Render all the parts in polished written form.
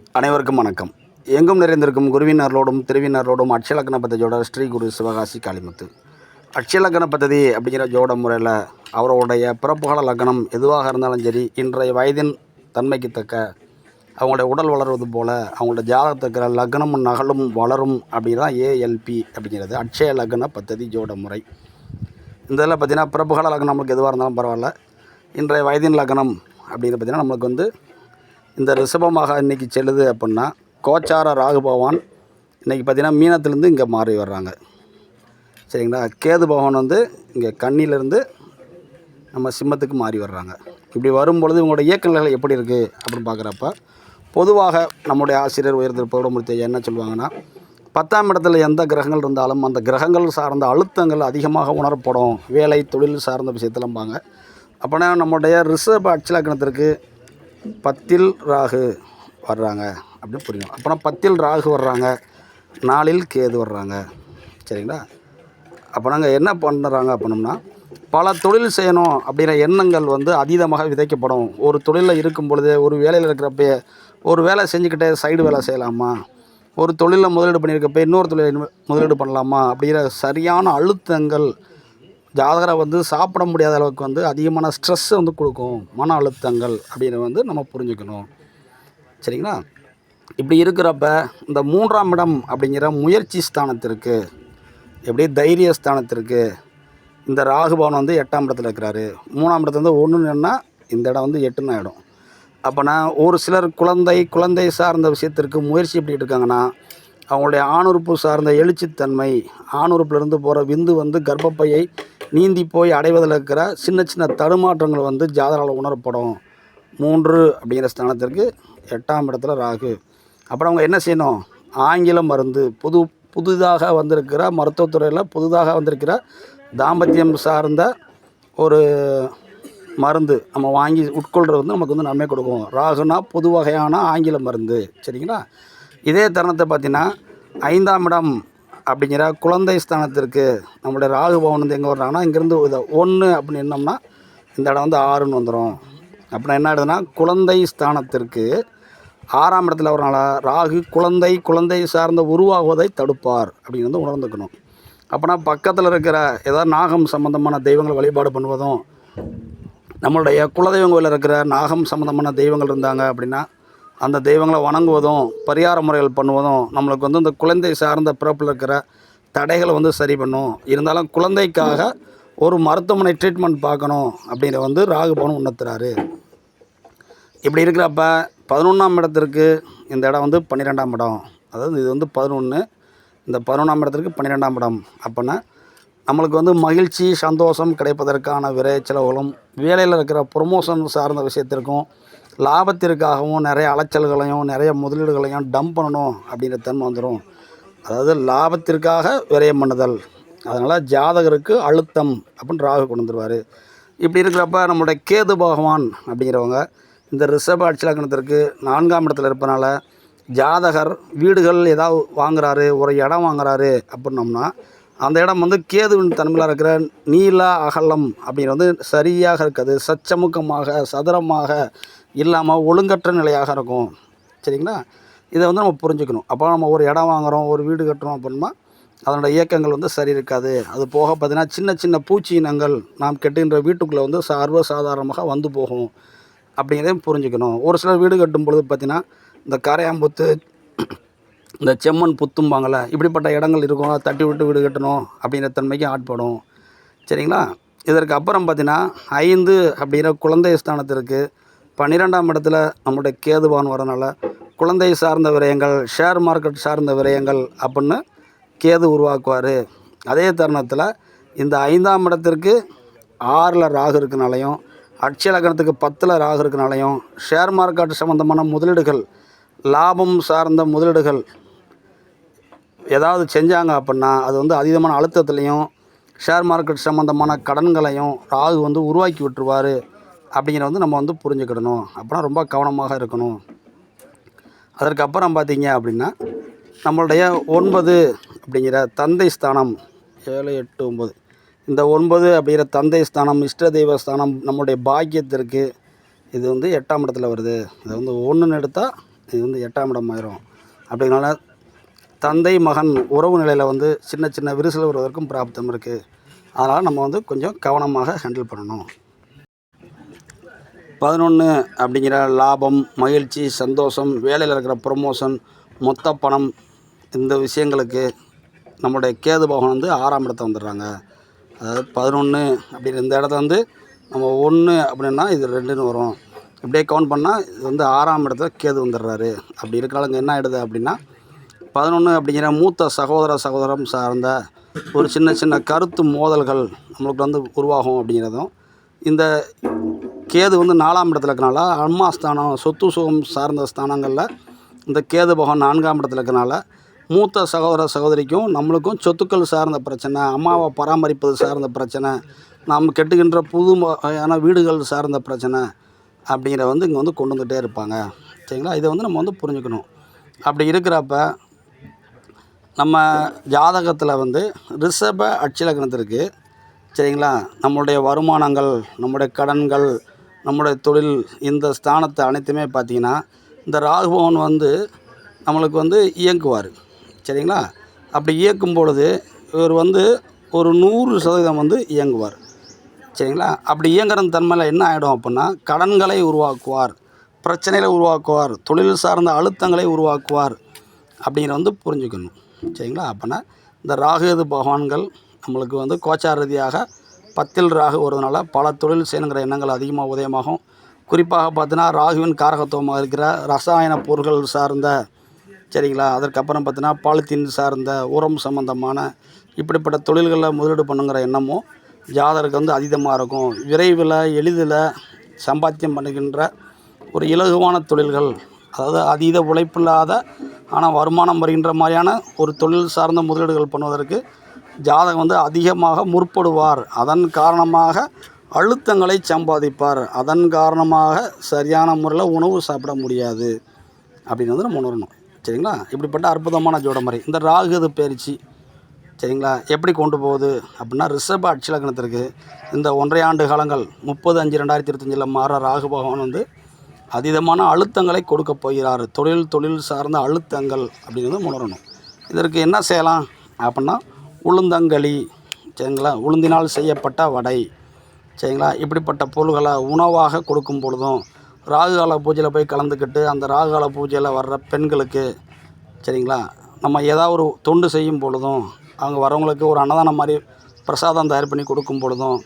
அனைவருக்கும் வணக்கம். எங்கும் நிறைந்திருக்கும் குருவினர்களோடும் திருவினர்களோடும் அட்சலக்கண பദ്ധதியோட ஸ்ரீ குரு சிவகாசி காளிமுத்து. அட்சலக்கண பദ്ധதி அப்படிங்கிற ஜோட முறையில் அவருடைய பிறப்புகால லக்னம் எதுவாக இருந்தாலும் சரி, இன்றைய வயதின் தன்மைக்கு தக்க அவங்களுடைய உடல் வளர்வது போல் அவங்களோட ஜாதகத்துக்கிற லக்னமும் நகலும் வளரும் அப்படிதான் ஏஎல்பி அப்படிங்கிறது அட்சய லக்ன பദ്ധதி ஜோட முறை. இந்த இதில் பார்த்திங்கன்னா பிறப்புகால லக்னம் நம்மளுக்கு எதுவாக இருந்தாலும் பரவாயில்ல, இன்றைய வயதின் லக்னம் அப்படின்னு பார்த்திங்கன்னா நம்மளுக்கு வந்து இந்த ரிஷபமாக இன்றைக்கி செல்லுது அப்படின்னா கோச்சார ராகு பகவான் இன்றைக்கி பார்த்திங்கன்னா மீனத்துலேருந்து இங்கே மாறி வர்றாங்க. சரிங்களா? கேது பகவான் வந்து இங்கே கன்னியிலேருந்து நம்ம சிம்மத்துக்கு மாறி வர்றாங்க. இப்படி வரும்பொழுது இவங்களோட இயக்கங்கள் எப்படி இருக்குது அப்படின்னு பார்க்குறப்ப பொதுவாக நம்முடைய ஆசிரியர் உயர்ந்திருப்போட என்ன சொல்லுவாங்கன்னா, 10ஆம் இடத்துல எந்த கிரகங்கள் இருந்தாலும் அந்த கிரகங்கள் சார்ந்த அழுத்தங்கள் அதிகமாக உணரப்படும் வேலை தொழில் சார்ந்த விஷயத்திலம்பாங்க. அப்போனா நம்முடைய ரிஷப அட்சலக்கணத்திற்கு 10ல் ராகு வர்றாங்க அப்படின்னு புரியும். அப்போனா 10ல் ராகு வர்றாங்க, 4ல் கேது வர்றாங்க. சரிங்களா? அப்போ நாங்கள் என்ன பண்ணுறாங்க அப்படின்னோம்னா, பல தொழில் செய்யணும் அப்படிங்கிற எண்ணங்கள் வந்து அதீதமாக விதைக்கப்படும். ஒரு தொழிலில் இருக்கும் பொழுது, ஒரு வேலையில் இருக்கிறப்ப ஒரு வேலை செஞ்சுக்கிட்டே சைடு வேலை செய்யலாமா, ஒரு தொழிலில் முதலீடு பண்ணியிருக்கப்ப இன்னொரு தொழில் முதலீடு பண்ணலாமா அப்படிங்கிற சரியான அழுத்தங்கள் ஜாதகரை வந்து சாப்பிட முடியாத அளவுக்கு வந்து அதிகமான ஸ்ட்ரெஸ்ஸை வந்து கொடுக்கும். மன அழுத்தங்கள் அப்படின்னு வந்து நம்ம புரிஞ்சுக்கணும். சரிங்களா? இப்படி இருக்கிறப்ப இந்த 3ஆம் இடம் அப்படிங்கிற முயற்சி ஸ்தானத்திற்கு, எப்படி தைரிய ஸ்தானத்திற்கு இந்த ராகுபவன் வந்து 8ஆம் இடத்துல இருக்கிறாரு. 3ஆம் இடத்துல வந்து 1ன்னா இந்த இடம் வந்து 8ன்னு ஆகிடும். அப்போனா ஒரு சிலர் குழந்தை சார்ந்த விஷயத்திற்கு முயற்சி எப்படி இருக்காங்கன்னா, அவங்களுடைய ஆணுறுப்பு சார்ந்த எழுச்சித்தன்மை, ஆணுறுப்பிலிருந்து போகிற விந்து வந்து கர்ப்பப்பையை நீந்தி போய் அடைவதில் இருக்கிற சின்ன சின்ன தடுமாற்றங்கள் வந்து ஜாதகரால் உணரப்படும். 3 அப்படிங்கிற ஸ்தானத்திற்கு 8ஆம் இடத்துல ராகு. அப்புறம் அவங்க என்ன செய்யணும்? ஆங்கில மருந்து, புதிதாக வந்திருக்கிற மருத்துவத்துறையில் புதிதாக வந்திருக்கிற தாம்பத்தியம் சார்ந்த ஒரு மருந்து நம்ம வாங்கி உட்கொள்கிறது வந்து நமக்கு வந்து நன்மை கொடுக்கும். ராகுனா பொது வகையான ஆங்கில மருந்து. சரிங்களா? இதே தருணத்தை பார்த்திங்கன்னா 5ஆம் இடம் அப்படிங்கிற குழந்தை ஸ்தானத்திற்கு நம்மளுடைய ராகு பவன் வந்து எங்கே வர்றாங்கன்னா, இங்கேருந்து 1 அப்படின்னு என்னோம்னா இந்த இடம் வந்து 6ன்னு வந்துடும். அப்படின்னா என்ன ஆகிடுதுன்னா, குழந்தை ஸ்தானத்திற்கு 6ஆம் இடத்துல வரனால ராகு குழந்தை சார்ந்த உருவாகுவதை தடுப்பார் அப்படின்னு வந்து உணர்ந்துக்கணும். அப்போனா பக்கத்தில் இருக்கிற ஏதாவது நாகம் சம்மந்தமான தெய்வங்களை வழிபாடு பண்ணுவதும், நம்மளுடைய குலதெய்வம் கோயிலில் இருக்கிற நாகம் சம்மந்தமான தெய்வங்கள் இருந்தாங்க அப்படின்னா அந்த தெய்வங்களை வணங்குவதும் பரிகார முறைகள் பண்ணுவதும் நம்மளுக்கு வந்து இந்த குழந்தை சார்ந்த பிறப்பில் இருக்கிற தடைகளை வந்து சரி பண்ணும். இருந்தாலும் குழந்தைக்காக ஒரு மருத்துவமனை ட்ரீட்மெண்ட் பார்க்கணும் அப்படிங்கிற வந்து ராகு பவன் உணர்த்துறாரு. இப்படி இருக்கிறப்ப 11ஆம் இடத்திற்கு இந்த இடம் வந்து 12ஆம் இடம். அதாவது இது வந்து 11, இந்த 11ஆம் இடத்திற்கு 12ஆம் இடம். அப்போனா நம்மளுக்கு வந்து மகிழ்ச்சி சந்தோஷம் கிடைப்பதற்கான விரை செலவுகளும், வேலையில் இருக்கிற ப்ரொமோஷன் சார்ந்த விஷயத்திற்கும் லாபத்திற்காகவும் நிறைய அலைச்சல்களையும் நிறைய முதலீடுகளையும் டம்ப் பண்ணணும் அப்படிங்கிற தன்மை வந்துடும். அதாவது லாபத்திற்காக விரயம் பண்ணுதல், அதனால் ஜாதகருக்கு அழுத்தம் அப்படின்னு ராகு கொண்டு வந்துடுவார். இப்படி இருக்கிறப்ப நம்மளுடைய கேது பகவான் அப்படிங்கிறவங்க இந்த ரிஷப அட்சலக்கணத்திற்கு 4ஆம் இடத்துல இருப்பதனால ஜாதகர் வீடுகள் ஏதாவது வாங்குறாரு, ஒரு இடம் வாங்குறாரு அப்படின்னோம்னா அந்த இடம் வந்து கேதுவின் தன்மையில் இருக்கிற நீள அகலம் அப்படிங்கிற வந்து சரியாக இருக்காது. சச்சமுக்கமாக சதுரமாக இல்லாமல் ஒழுங்கற்ற நிலையாக இருக்கும். சரிங்களா? இதை வந்து நம்ம புரிஞ்சுக்கணும். அப்போ நம்ம ஒரு இடம் வாங்குகிறோம், ஒரு வீடு கட்டுறோம் அப்படின்னா அதனோட இயக்கங்கள் வந்து சரி இருக்காது. அது போக பார்த்திங்கன்னா சின்ன சின்ன பூச்சி இனங்கள் நாம் கட்டுகின்ற வீட்டுக்குள்ளே வந்து சர்வசாதாரணமாக வந்து போகும் அப்படிங்கிறதையும் புரிஞ்சுக்கணும். ஒரு சிலர் வீடு கட்டும் பொழுது பார்த்திங்கன்னா இந்த கரையாம்புத்து, இந்த செம்மண் புத்தும்பாங்கள்ல, இப்படிப்பட்ட இடங்கள் இருக்கும். தட்டி விட்டு வீடு கட்டணும் அப்படிங்கிற தன்மைக்கு ஆட்படும். சரிங்களா? இதற்கு அப்புறம் பார்த்திங்கன்னா 5 அப்படிங்கிற குழந்தை ஸ்தானத்திற்கு 12ஆம் இடத்துல நம்மளுடைய கேது பகவான் வரனால குழந்தை சார்ந்த விரயங்கள், ஷேர் மார்க்கெட் சார்ந்த விரயங்கள் அப்படின்னு கேது உருவாக்குவார். அதே தருணத்தில் இந்த 5ஆம் இடத்திற்கு 6ல் ராகு இருக்கனாலையும், அட்சலக்கணத்துக்கு 10ல் ராகு இருக்கனாலையும் ஷேர் மார்க்கெட் சம்மந்தமான முதலீடுகள், லாபம் சார்ந்த முதலீடுகள் ஏதாவது செஞ்சாங்க அப்படின்னா அது வந்து அதீதமான அழுத்தத்துலேயும் ஷேர் மார்க்கெட் சம்மந்தமான கடன்களையும் ராகு வந்து உருவாக்கி விட்டுருவார் அப்படிங்கிற வந்து நம்ம வந்து புரிஞ்சுக்கிடணும். அப்படின்னா ரொம்ப கவனமாக இருக்கணும். அதற்கப்புறம் பார்த்திங்க அப்படின்னா நம்மளுடைய 9 அப்படிங்கிற தந்தை ஸ்தானம், 7, 8, 9, இந்த 9 அப்படிங்கிற தந்தை ஸ்தானம், இஷ்ட தெய்வ ஸ்தானம், நம்மளுடைய பாக்கியத்திற்கு இது வந்து 8ஆம் இடத்துல வருது. இது வந்து 1ன்னு எடுத்தால் இது வந்து 8ஆம் இடம் ஆயிரும். அப்படிங்கிறனால தந்தை மகன் உறவு நிலையில் வந்து சின்ன சின்ன விரிசல் வருவதற்கும் பிராப்தம் இருக்குது. அதனால் நம்ம வந்து கொஞ்சம் கவனமாக ஹேண்டில் பண்ணணும். 11 அப்படிங்கிற லாபம், மகிழ்ச்சி, சந்தோஷம், வேலையில் இருக்கிற ப்ரொமோஷன், மொத்த பணம், இந்த விஷயங்களுக்கு நம்மளுடைய கேது பகவான் வந்து 6ஆம் இடத்த வந்துடுறாங்க. அதாவது 11 அப்படிங்கிற இந்த இடத்த வந்து நம்ம 1 அப்படின்னா இது 2ன்னு வரும். இப்படியே கவுண்ட் பண்ணால் இது வந்து 6ஆம் இடத்துல கேது வந்துடுறாரு. அப்படி இருக்கிறனால இங்கே என்ன ஆகிடுது அப்படின்னா 11 அப்படிங்கிற மூத்த சகோதரம் சார்ந்த ஒரு சின்ன சின்ன கருத்து மோதல்கள் நம்மளுக்கு வந்து உருவாகும். அப்படிங்கிறதும் இந்த கேது வந்து 4ஆம் இடத்துல இருக்கனால அம்மா ஸ்தானம், சொத்து சுகம் சார்ந்த ஸ்தானங்களில் இந்த கேது பகவான் 4ஆம் இடத்துல இருக்கனால மூத்த சகோதரிக்கும் நம்மளுக்கும் சொத்துக்கள் சார்ந்த பிரச்சனை, அம்மாவை பராமரிப்பது சார்ந்த பிரச்சனை, நாம் கெட்டுகின்ற புது வகையான வீடுகள் சார்ந்த பிரச்சனை அப்படிங்கிற வந்து இங்கே வந்து கொண்டு வந்துகிட்டே இருப்பாங்க. சரிங்களா? இதை வந்து நம்ம வந்து புரிஞ்சுக்கணும். அப்படி இருக்கிறப்ப நம்ம ஜாதகத்தில் வந்து ரிஷப அட்ச லக்னத்திற்கு சரிங்களா, நம்மளுடைய வருமானங்கள், நம்முடைய கடன்கள், நம்முடைய தொழில், இந்த ஸ்தானத்தை அனைத்துமே பார்த்திங்கன்னா இந்த ராகுபவன் வந்து நம்மளுக்கு வந்து இயக்குவார். சரிங்களா? அப்படி இயக்கும் பொழுது இவர் வந்து ஒரு 100% வந்து இயங்குவார். சரிங்களா? அப்படி இயங்குற தன்மையில் என்ன ஆகிடும் அப்படின்னா கடன்களை உருவாக்குவார், பிரச்சனைகளை உருவாக்குவார், தொழில் சார்ந்த அழுத்தங்களை உருவாக்குவார் அப்படிங்கிற வந்து புரிஞ்சுக்கணும். சரிங்களா? அப்போனா இந்த ராகு பகவான்கள் நம்மளுக்கு வந்து கோச்சார ரீதியாக 10ல் ராகு வருவதனால பல தொழில் செய்யணுங்கிற எண்ணங்கள் அதிகமாக உதயமாகும். குறிப்பாக பார்த்தீங்கன்னா ராகுவின் காரகத்துவமாக இருக்கிற ரசாயன பொருட்கள் சார்ந்த சரிங்களா, அதற்கப்புறம் பார்த்தீங்கன்னா பாலித்தீன் சார்ந்த உரம் சம்மந்தமான இப்படிப்பட்ட தொழில்களில் முதலீடு பண்ணுங்கிற எண்ணமும் ஜாதகருக்கு வந்து அதீதமாக இருக்கும். விரைவில் எளிதில் சம்பாத்தியம் பண்ணுகின்ற ஒரு இலகுவான தொழில்கள், அதாவது அதீத உழைப்பில்லாத ஆனால் வருமானம் வருகின்ற மாதிரியான ஒரு தொழில் சார்ந்த முதலீடுகள் பண்ணுவதற்கு ஜாதகம் வந்து அதிகமாக முற்படுவார். அதன் காரணமாக அழுத்தங்களை சம்பாதிப்பார். அதன் காரணமாக சரியான முறையில் உணவு சாப்பிட முடியாது அப்படின்னு வந்து நம்ம உணரணும். சரிங்களா? இப்படிப்பட்ட அற்புதமான ஜோடமுறை இந்த ராகு பயிற்சி சரிங்களா எப்படி கொண்டு போகுது அப்படின்னா ரிஷப அட்ச லக்னத்திற்கு இந்த 1.5 ஆண்டு காலங்கள் 30/5/2025 மாற ராகு பகவான் வந்து அதீதமான அழுத்தங்களை கொடுக்க போகிறார். தொழில் சார்ந்த அழுத்தங்கள் அப்படிங்கிறது உணரணும். இதற்கு என்ன செய்யலாம் அப்படின்னா உளுந்தங்களி சரிங்களா, உளுந்தினால் செய்யப்பட்ட வடை சரிங்களா, இப்படிப்பட்ட பொருள்களை உணவாக கொடுக்கும் பொழுதும் ராகுகால பூஜையில் போய் கலந்துக்கிட்டு அந்த ராகுகால பூஜையில் வர்ற பெண்களுக்கு சரிங்களா நம்ம ஏதாவது ஒரு தொண்டு செய்யும் பொழுதும் அவங்க வரவங்களுக்கு ஒரு அன்னதானம் மாதிரி பிரசாதம் தயார் பண்ணி கொடுக்கும் பொழுதும்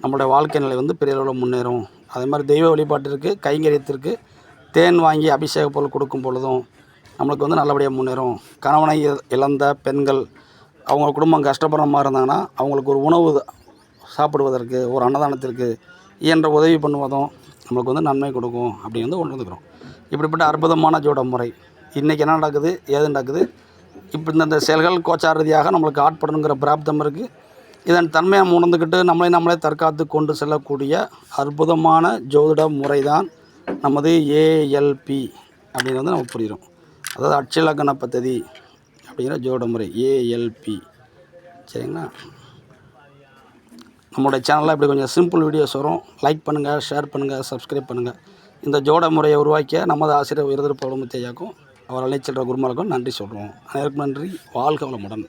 நம்மளுடைய வாழ்க்கை நிலை வந்து பெரிய அளவில் முன்னேறும். அதே மாதிரி தெய்வ வழிபாட்டிற்கு கைங்கரியத்திற்கு தேன் வாங்கி அபிஷேக பொருள் கொடுக்கும் பொழுதும் நம்மளுக்கு வந்து நல்லபடியாக முன்னேறும். கணவனை இழந்த பெண்கள் அவங்க குடும்பம் கஷ்டப்படுற மாதிரி இருந்தாங்கன்னா அவங்களுக்கு ஒரு உணவு சாப்பிடுவதற்கு, ஒரு அன்னதானத்திற்கு இயன்ற உதவி பண்ணுவதும் நம்மளுக்கு வந்து நன்மை கொடுக்கும் அப்படி வந்து உணர்ந்துக்கிறோம். இப்படிப்பட்ட அற்புதமான ஜோட முறை இன்றைக்கி என்ன நடக்குது, ஏது நடக்குது, இப்போ இந்த செயல்கள் கோச்சார ரீதியாக நம்மளுக்கு ஆட்படணுங்கிற பிராப்தம் இருக்குது. இதன் தன்மையை உணர்ந்துக்கிட்டு நம்மளே தற்காத்து கொண்டு செல்லக்கூடிய அற்புதமான ஜோதிட முறை தான் நமது ஏஎல்பி அப்படின்னு வந்து நம்ம புரிகிறோம். அதாவது அட்ச லக்ன பத்ததி அப்படிங்கிற ஜோதிட முறை ஏஎல்பி. சரிங்களா? நம்மளுடைய சேனலில் இப்படி கொஞ்சம் சிம்பிள் வீடியோஸ் வரும். லைக் பண்ணுங்கள், ஷேர் பண்ணுங்கள், சப்ஸ்கிரைப் பண்ணுங்கள். இந்த ஜோட முறையை உருவாக்கிய நமது ஆசிரியர் உயர்திரு பவுளமுத்தையாக்கும் அவர் அழைச்செல்ற குருமாருக்கும் நன்றி சொல்கிறோம். அனைவருக்கும் நன்றி. வாழ்க வளமுடன்.